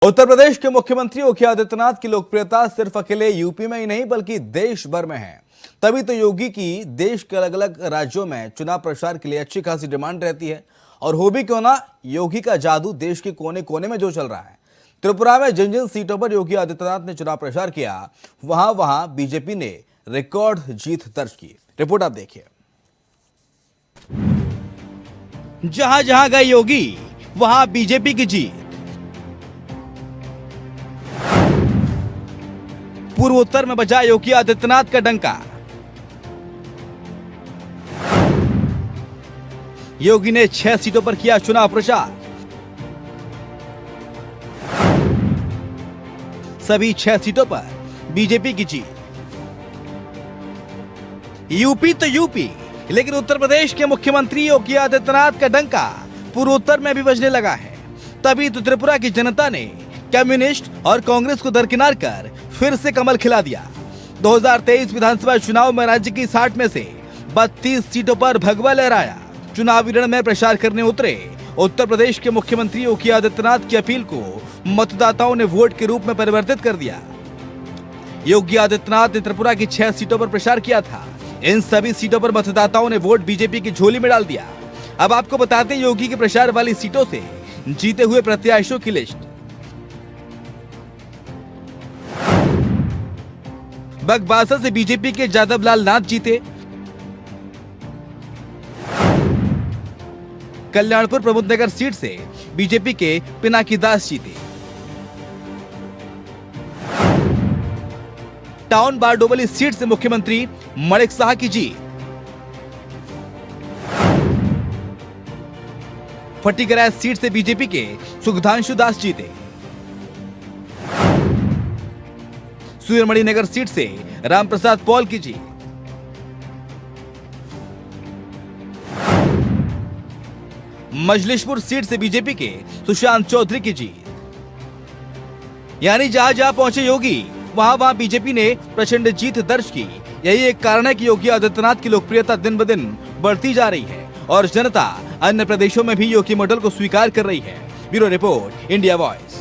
उत्तर प्रदेश के मुख्यमंत्री योगी आदित्यनाथ की लोकप्रियता सिर्फ अकेले यूपी में ही नहीं बल्कि देश भर में है। तभी तो योगी की देश के अलग अलग राज्यों में चुनाव प्रचार के लिए अच्छी खासी डिमांड रहती है। और हो भी क्यों ना, योगी का जादू देश के कोने कोने में जो चल रहा है। त्रिपुरा में जिन जिन सीटों पर योगी आदित्यनाथ ने चुनाव प्रचार किया, वहां वहां बीजेपी ने रिकॉर्ड जीत दर्ज की। रिपोर्ट आप देखिए। जहां जहां गए योगी, वहां बीजेपी की जीत। पूर्व उत्तर में बजा योगी आदित्यनाथ का डंका। योगी ने 6 सीटों पर किया चुनाव प्रचार। सभी 6 सीटों पर बीजेपी की जीत। यूपी तो यूपी, लेकिन उत्तर प्रदेश के मुख्यमंत्री योगी आदित्यनाथ का डंका पूर्वोत्तर में भी बजने लगा है। तभी तो त्रिपुरा की जनता ने कम्युनिस्ट और कांग्रेस को दरकिनार कर फिर से कमल खिला दिया। 2023 विधानसभा चुनाव में राज्य की 60 में से 32 सीटों पर भगवा लहराया। चुनावी रण में प्रचार करने उतरे उत्तर प्रदेश के मुख्यमंत्री योगी आदित्यनाथ की अपील को मतदाताओं ने वोट के रूप में परिवर्तित कर दिया। योगी आदित्यनाथ ने त्रिपुरा की 6 सीटों पर प्रचार किया था। इन सभी सीटों पर मतदाताओं ने वोट बीजेपी की झोली में डाल दिया। अब आपको बताते हैं योगी के प्रचार वाली सीटों से जीते हुए प्रत्याशियों की लिस्ट। बगबासा से बीजेपी के जादव लाल नाथ जीते। कल्याणपुर प्रबुद्धनगर सीट से बीजेपी के पिनाकी दास जीते। टाउन बारडोबली सीट से मुख्यमंत्री मणिक शाह की जीत। फटीकराय सीट से बीजेपी के सुधांशु दास जीते। सूर्यमणि नगर सीट से रामप्रसाद पॉल की जीत। मजलिशपुर सीट से बीजेपी के सुशांत चौधरी की जीत। यानी जहां जहां पहुंचे योगी, वहां वहां बीजेपी ने प्रचंड जीत दर्ज की। यही एक कारण है कि योगी आदित्यनाथ की लोकप्रियता दिन ब दिन बढ़ती जा रही है और जनता अन्य प्रदेशों में भी योगी मॉडल को स्वीकार कर रही है। Bureau report, India voice.